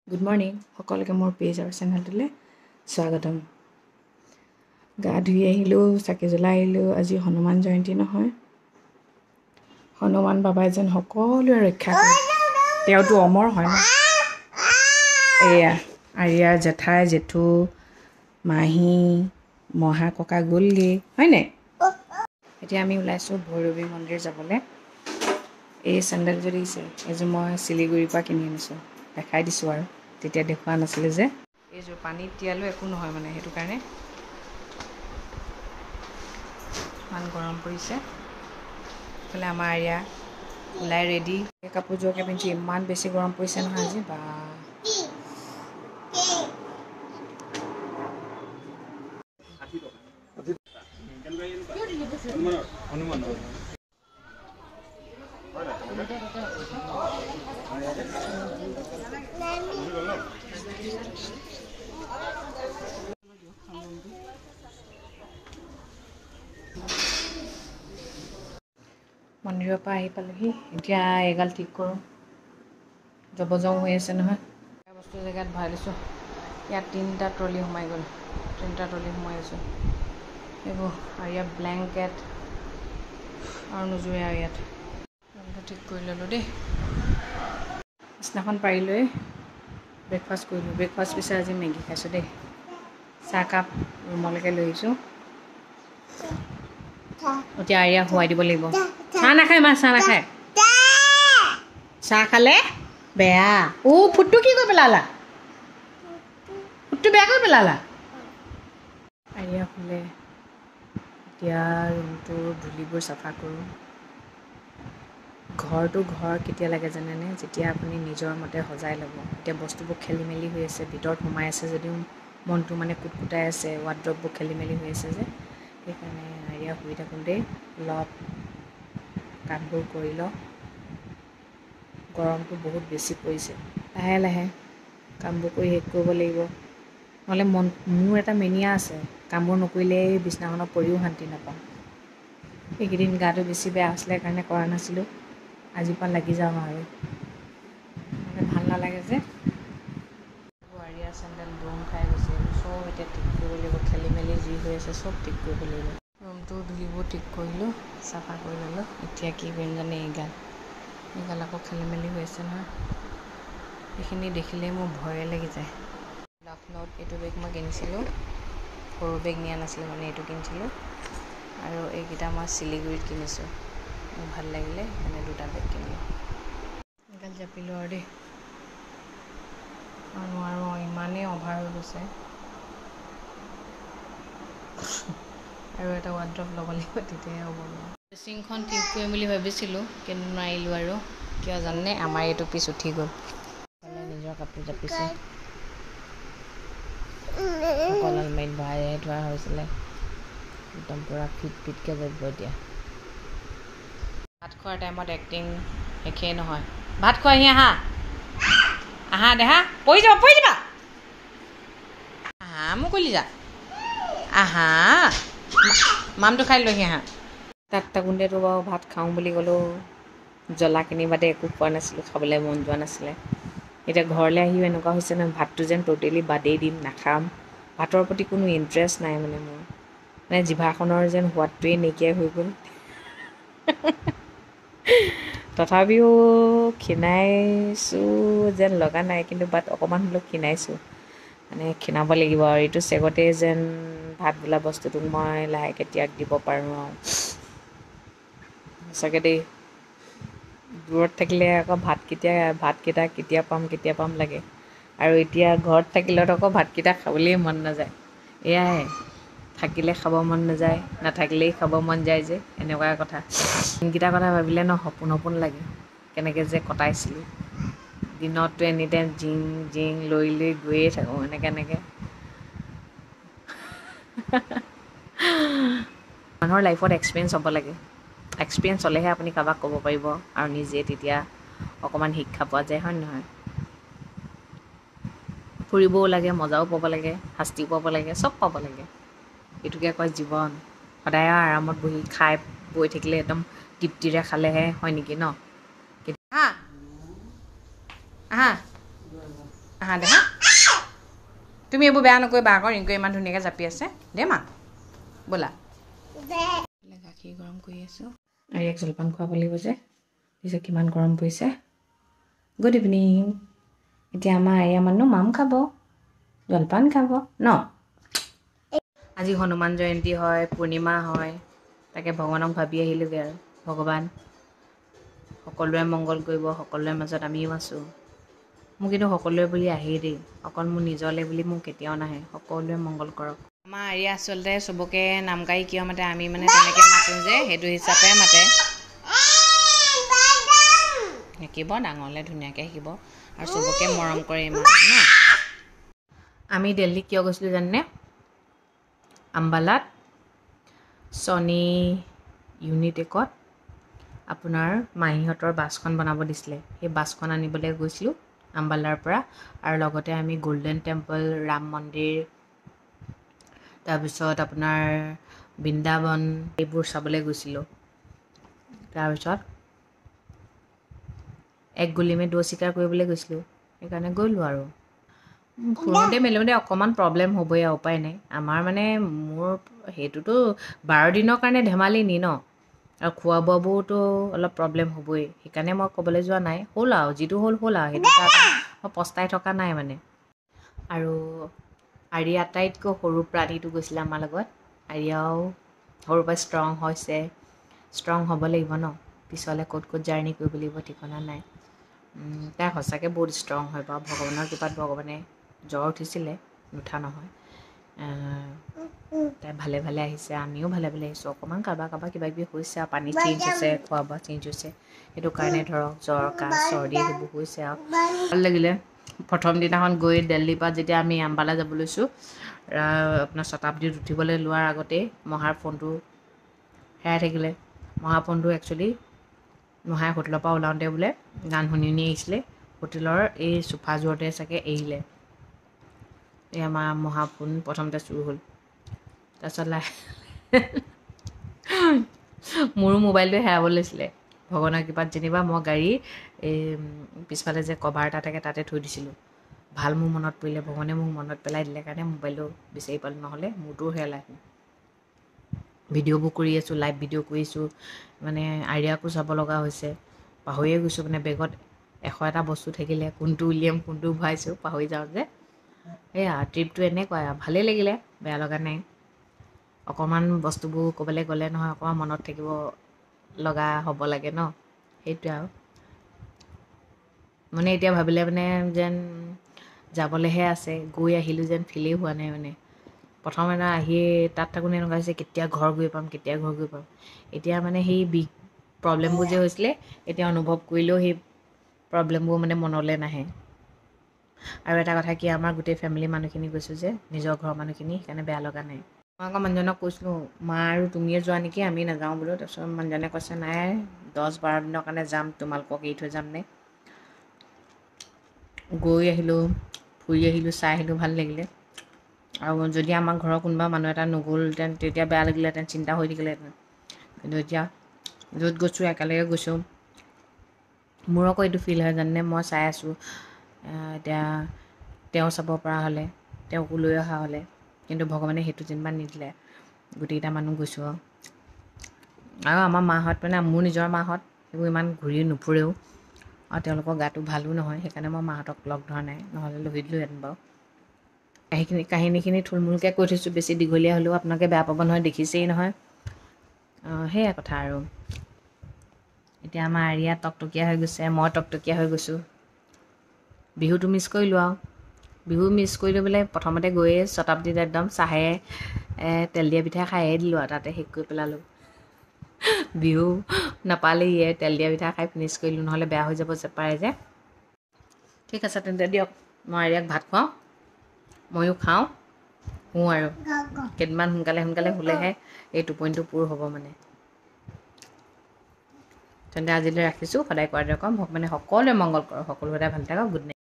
Good morning সকলোকে মোৰ page আৰু চেনেলটোলৈ স্বাগতম। গা ধুই আহিলোঁ, চাকি জ্বলাই আহিলোঁ। আজি হনুমান জয়ন্তী নহয়। হনুমান বাবাই যেন সকলোৱে ৰক্ষা কৰে। তেওঁতো অমৰ হয় ন। এয়া আৰিয়াৰ জেঠাই জেঠু মাহী মহা ককা গ'লগৈ হয়নে? এতিয়া আমি ওলাইছোঁ ভৈৰৱী মন্দিৰ যাবলৈ। এই চেণ্ডেলযোৰ দেখিছে, এইযোৰ মই শিলিগুৰিৰ পৰা কিনি আনিছোঁ। দেখাই দিছোঁ আৰু তেতিয়া দেখুওৱা নাছিলোঁ যে। এইযোৰ পানীত তিয়ালেও একো নহয় মানে, সেইটো কাৰণে। ইমান গৰম পৰিছে। এইফালে আমাৰ আৰিয়া ওলাই ৰেডি। এই কাপোৰযোৰকে পিন্ধি ইমান বেছি গৰম পৰিছে নহয় আজি বা। মন্দিৰৰ পৰা আহি পালোহি। এতিয়া এগাল ঠিক কৰোঁ। জবজং হৈ আছে নহয়। বস্তু জেগাত ভৰাই লৈছোঁ। ইয়াত 3টা ট্ৰলি সোমাই গ'ল। 3টা ট্ৰলি সোমাই আছোঁ। এইবোৰ আৰু ইয়াত ব্লেংকেট আৰু নোজোৰে আৰু ইয়াত ঠিক কৰি ল'লোঁ দেই। বিছনাখন পাৰি লৈ ব্ৰেকফাষ্ট কৰিলোঁ। ব্ৰেকফাষ্ট পিছে আজি মেগী খাইছোঁ দেই। চাহকাপ ৰুমলৈকে লৈ আহিছোঁ। এতিয়া আৰিয়াক শুৱাই দিব লাগিব। চাহ নাখায় মা, চাহ নাখায়। চাহ খালে বেয়া। ফুটটো কি কৰি পেলালা? ফুটটো বেয়া কৰি পেলালা। আৰিয়া শুলে। এতিয়া ৰুমটো ধূলিবোৰ চাফা কৰোঁ। ঘৰটো ঘৰ কেতিয়া লাগে জানেনে? যেতিয়া আপুনি নিজৰ মতে সজাই ল'ব। এতিয়া বস্তুবোৰ খেলি মেলি হৈ আছে, ভিতৰত সোমাই আছে যদিও মনটো মানে কুটকুটাই আছে। ৱাৰ্ড্ৰববোৰ খেলি মেলি হৈ আছে যে, সেইকাৰণে আৰিয়া শুই থাকোঁতেই অলপ কামবোৰ কৰি লওঁ। গৰমটো বহুত বেছি পৰিছে। লাহে লাহে কামবোৰ কৰি শেষ কৰিব লাগিব। নহ'লে মোৰ এটা মেনিয়া আছে, কামবোৰ নকৰিলে বিছনাখনত পৰিও শান্তি নাপাওঁ। এইকেইদিন গাটো বেছি বেয়া হৈছিলে কাৰণে কৰা নাছিলোঁ। আজিৰ পৰা লাগি যাওঁ আৰু মানে ভাল নালাগে যে। আৰিয়া চেণ্ডেল দোম খাই গৈছে। চব এতিয়া ঠিক কৰিব লাগিব। খেলি মেলি যি হৈ আছে চব ঠিক কৰিব লাগিব। ৰুমটো ধূলিবোৰ ঠিক কৰিলোঁ, চাফা কৰি ল'লোঁ। এতিয়া কি কৰিম জানে? এইগাল আকৌ খেলি মেলি হৈ আছে নহয়। এইখিনি দেখিলেই মোৰ ভয়ে লাগি যায়। লক্ষ্ণৌত এইটো বেগ মই কিনিছিলোঁ। সৰু বেগ নিয়া নাছিলোঁ মানে, এইটো কিনিছিলোঁ। আৰু এইকেইটা মই শিলিগুৰিত কিনিছোঁ। মোৰ ভাল লাগিলে সেইকাৰণে 2টা বেগ কিনিলোঁ। এইগাল জাপিলোঁ আৰু দেই। নোৱাৰোঁ, ইমানেই অভাৰ হৈ গৈছে। আৰু এটা ৱাৰ্ড্ৰব ল'ব লাগিব, তেতিয়াহে হ'ব। ড্ৰেছিংখন ঠিক কৰিম বুলি ভাবিছিলোঁ কিন্তু নোৱাৰিলোঁ আৰু। কিয় জানেনে? আমাৰ এইটো পিচ উঠি গ'ল। নিজৰ কাপোৰ জাপিছে। অকল আলমাৰীত ভৰাই থোৱা হৈছিলে। একদম পূৰা ফিটকৈ জাপিব এতিয়া। ভাত খোৱাৰ টাইমত এক্টিং শেষেই নহয়। ভাত খোৱাহি আহা। আহা দেহা, পৰি যাবা। আহা মোক কলি যা। আহা মামটো খাই লৈহি আহা। তাত থাকোঁতেতো বাৰু ভাত খাওঁ বুলি ক'লেও জ্বলাখিনি বাদে একো খোৱা নাছিলোঁ, খাবলৈ মন যোৱা নাছিলে। এতিয়া ঘৰলৈ আহিও এনেকুৱা হৈছে নহয়, ভাতটো যেন ট'টেলি বাদেই দিম, নাখাম। ভাতৰ প্ৰতি কোনো ইণ্টাৰেষ্ট নাই মানে মোৰ। মানে জিভাখনৰ যেন সোৱাদটোৱেই নাইকিয়া হৈ গ'ল। তথাপিও ক্ষীণাইছোঁ যেন লগা নাই, কিন্তু অকণমান হ'লেও ক্ষীণাইছোঁ। মানে ক্ষীণাব লাগিব আৰু এইটো চেগতে যেন ভাত বোলা বস্তুটোক মই লাহেকৈ ত্যাগ দিব পাৰোঁ আৰু। সঁচাকৈ দেই, দূৰত থাকিলে আকৌ ভাতকেইটা কেতিয়া পাম লাগে। আৰু এতিয়া ঘৰত থাকিলত আকৌ ভাতকেইটা খাবলৈই মন নাযায়। এয়াই থাকিলে খাব মন নাযায়, নাথাকিলেই খাব মন যায় যে, এনেকুৱা কথা। দিনকেইটাৰ কথা ভাবিলে সপোন লাগে। কেনেকৈ যে কটাইছিলোঁ। দিনততো এনিটাইম জিং লৈ গৈয়ে থাকোঁ এনেকৈ। মানুহৰ লাইফত এক্সপিৰিয়েঞ্চ হ'ব লাগে। এক্সপিৰিয়েঞ্চ হ'লেহে আপুনি কাৰোবাক ক'ব পাৰিব আৰু নিজে তেতিয়া অকণমান শিক্ষা পোৱা যায়, হয় নহয়? ফুৰিবও লাগে, মজাও পাব লাগে, শাস্তিও পাব লাগে, চব পাব লাগে। এইটোকে কয় জীৱন। সদায় আৰামত বহি খাই বৈ থাকিলে একদম তৃপ্তিৰে খালেহে হয় নেকি ন? আহা আহা দে হা তুমি এইবোৰ বেয়া নকৰিবা আকৌ ৰিংকুৱে ইমান ধুনীয়াকৈ জাপি আছে দে মা ব'লা গাখীৰ গৰম কৰি আছোঁ আৰু এক জলপান খুৱাব লাগিব যে পিছে কিমান গৰম পৰিছে গুড ইভিনিং এতিয়া আমাৰ এয়া মানুহ মাম খাব জলপান খাব ন আজি হনুমান জয়ন্তী হয় পূৰ্ণিমা হয় তাকে ভগৱানক ভাবি আহিলোগৈ আৰু ভগৱান সকলোৰে মংগল কৰিব সকলোৰে মাজত আমিও আছোঁ মোক কিন্তু সকলোৱে বুলি আহেই দেই অকল মোৰ নিজলৈ বুলি মোক কেতিয়াও নাহে সকলোৱে মংগল কৰক আমাৰ আৰিয়া আচলতে চবকে নাম গাই কিয় মাতে আমি মানে তেনেকৈ মাতোঁ যে সেইটো হিচাপে মাতে শিকিব ডাঙৰলৈ ধুনীয়াকৈ শিকিব আৰু চবকে মৰম কৰে ইমান ন আমি দিল্লীত কিয় গৈছিলোঁ জানেনে আম্বালাত ছনী ইউনিটেকত আপোনাৰ মাহীহঁতৰ বাছখন বনাব দিছিলে সেই বাছখন আনিবলৈ গৈছিলোঁ আম্বালাৰ পৰা আৰু লগতে আমি গল্ডেন টেম্পল ৰাম মন্দিৰ তাৰপিছত আপোনাৰ বৃন্দাবন এইবোৰ চাবলৈ গৈছিলোঁ তাৰপিছত এক গুলিমে দো চিকাৰ কৰিবলৈ গৈছিলোঁ সেইকাৰণে গ'লোঁ আৰু ফুৰোঁতে মেলোঁতে অকণমান প্ৰব্লেম হ'বই আৰু উপায় নাই আমাৰ মানে মোৰ সেইটোতো 12 দিনৰ কাৰণে ধেমালি নি ন আৰু খোৱা বোৱাবোৰতো অলপ প্ৰব্লেম হ'বই সেইকাৰণে মই ক'বলৈ যোৱা নাই হ'ল আৰু যিটো হ'ল আৰু সেইটো মই পস্তাই থকা নাই মানে আৰু আৰিয়া আটাইতকৈ সৰু প্ৰাণীটো গৈছিলে আমাৰ লগত আৰিয়াও সৰুৰ পৰা ষ্ট্ৰং হ'ব লাগিব ন পিছলৈ ক'ত জাৰ্ণি কৰিব লাগিব ঠিকনা নাই তাই সঁচাকৈ বহুত ষ্ট্ৰং হয় বাৰু ভগৱানৰ কৃপাত ভগৱানে জ্বৰ উঠিছিলে নুঠা নহয় তাই ভালে ভালে আহিছে আমিও ভালে ভালে আহিছোঁ অকণমান কাৰোবাৰ কিবা কিবি হৈছে আৰু পানী চেঞ্জ হৈছে খোৱা বোৱা চেঞ্জ হৈছে সেইটো কাৰণে ধৰক জ্বৰ কাহ চৰ্দি সেইবোৰ হৈছে আৰু ভাল লাগিলে প্ৰথম দিনাখন গৈ দিল্লীৰ পৰা যেতিয়া আমি আম্বালা যাব লৈছোঁ আপোনাৰ শতাব্দীত উঠিবলৈ লোৱাৰ আগতেই মহাৰ ফোনটো হেৰাই থাকিলে মহাৰ ফোনটো একচুৱেলি মহাই হোটেলৰ পৰা ওলাওঁতে বোলে গান শুনি আহিছিলে হোটেলৰ এই চোফাযোৰতে চাগে এৰিলে এই আমাৰ মহা ফোন প্ৰথমতে চুৰ হ'ল তাৰপিছত মোৰো মোবাইলটো হেৰাব লৈছিলে ভগৱানৰ কৃপাত যেনিবা মই গাড়ী এই পিছফালে যে কভাৰ এটা থাকে তাতে থৈ দিছিলোঁ ভাল মোৰ মনত পৰিলে ভগৱানে মোক মনত পেলাই দিলে কাৰণে মোবাইলটো বিচাৰি পালোঁ নহ'লে মোৰটোও হেৰালে ভিডিঅ'বোৰ কৰি আছোঁ লাইভ ভিডিঅ' কৰিছোঁ মানে আইডিয়াকো চাব লগা হৈছে পাহৰিয়ে গৈছোঁ মানে বেগত 100টা বস্তু থাকিলে কোনটো উলিয়াম কোনটো ভৰাইছোঁ পাহৰি যাওঁ যে এয়া ট্ৰিপটো এনেকুৱাই আৰু ভালেই লাগিলে বেয়া লগা নাই অকণমান বস্তুবোৰ ক'বলৈ গ'লে নহয় অকণমান মনত থাকিব লগা হ'ব লাগে ন সেইটোৱে আৰু মানে এতিয়া ভাবিলে মানে যেন যাবলৈহে আছে গৈ আহিলোঁ যেন ফিলেই হোৱা নাই মানে প্ৰথম এটা আহিয়ে তাত থাকোঁতে এনেকুৱা হৈছে কেতিয়া ঘৰ গৈ পাম এতিয়া মানে সেই প্ৰব্লেমবোৰ যে হৈছিলে এতিয়া অনুভৱ কৰিলেও সেই প্ৰব্লেমবোৰ মানে মনলৈ নাহে আৰু এটা কথা কি আমাৰ গোটেই ফেমিলি মানুহখিনি গৈছোঁ যে নিজৰ ঘৰৰ মানুহখিনি সেইকাৰণে বেয়া লগা নাই মই আকৌ মানুহজনক কৈছিলোঁ মা আৰু তুমিয়ে যোৱা নেকি আমি নাযাওঁ বোলো তাৰপিছত মানুহজনে কৈছে নাই 10-12 দিনৰ কাৰণে যাম তোমালোকক এৰি থৈ যাম নে গৈ আহিলোঁ ফুৰি আহিলোঁ চাই আহিলোঁ ভাল লাগিলে আৰু যদি আমাৰ ঘৰৰ কোনোবা মানুহ এটা নগ'লহেঁতেন তেতিয়া বেয়া লাগিলেহেঁতেন চিন্তা হৈ থাকিলেহেঁতেন কিন্তু এতিয়া য'ত গৈছোঁ একেলগে গৈছোঁ মোৰ আকৌ এইটো ফিল হয় জানেনে মই চাই আছোঁ এতিয়া তেওঁ চাব পৰা হ'লে তেওঁকো লৈ অহা হ'লে কিন্তু ভগৱানে সেইটো যেনিবা নিদিলে গোটেইকেইটা মানুহ গৈছোঁ আৰু আমাৰ মাহঁত মানে মোৰ নিজৰ মাহঁত সেইবোৰ ইমান ঘূৰি নুফুৰেও আৰু তেওঁলোকৰ গাটো ভালো নহয় সেইকাৰণে মই মাহঁতক লগ ধৰা নাই নহ'লে লৈ দিলোঁহেঁতেন বাৰু কাহিনীখিনি থুলমূলকৈ কৈ থৈছোঁ বেছি দীঘলীয়া হ'লেও আপোনালোকে বেয়া পাব নহয় দেখিছেই নহয় সেয়া কথা আৰু এতিয়া আমাৰ আৰিয়া টকটকীয়া হৈ গৈছে মই টকটকীয়া হৈ গৈছোঁ বিহুটো মিছ কৰিলোঁ আৰু বিহু মিছ কৰিলোঁ বোলে প্ৰথমতে গৈয়ে শতাব্দীত একদম চাহে তেল দিয়া পিঠা খায়ে দিলোঁ আৰু তাতে শেষ কৰি পেলালোঁ বিহু নাপালেই তেল দিয়া পিঠা খাই ফিনিছ কৰিলোঁ নহ'লে বেয়া হৈ যাব পাৰে যে ঠিক আছে তেন্তে দিয়ক মই আৰিয়াক ভাত খুৱাওঁ ময়ো খাওঁ শুওঁ আৰু কেইদিনমান সোনকালে শুলেহে এই টোপনিটো পূৰ হ'ব মানে তেন্তে আজিলৈ ৰাখিছোঁ সদায় কৰা দৰে ক'ম ভগৱানে সকলোৱে মংগল কৰক সকলো সদায় ভাল থাকক গুড নাইট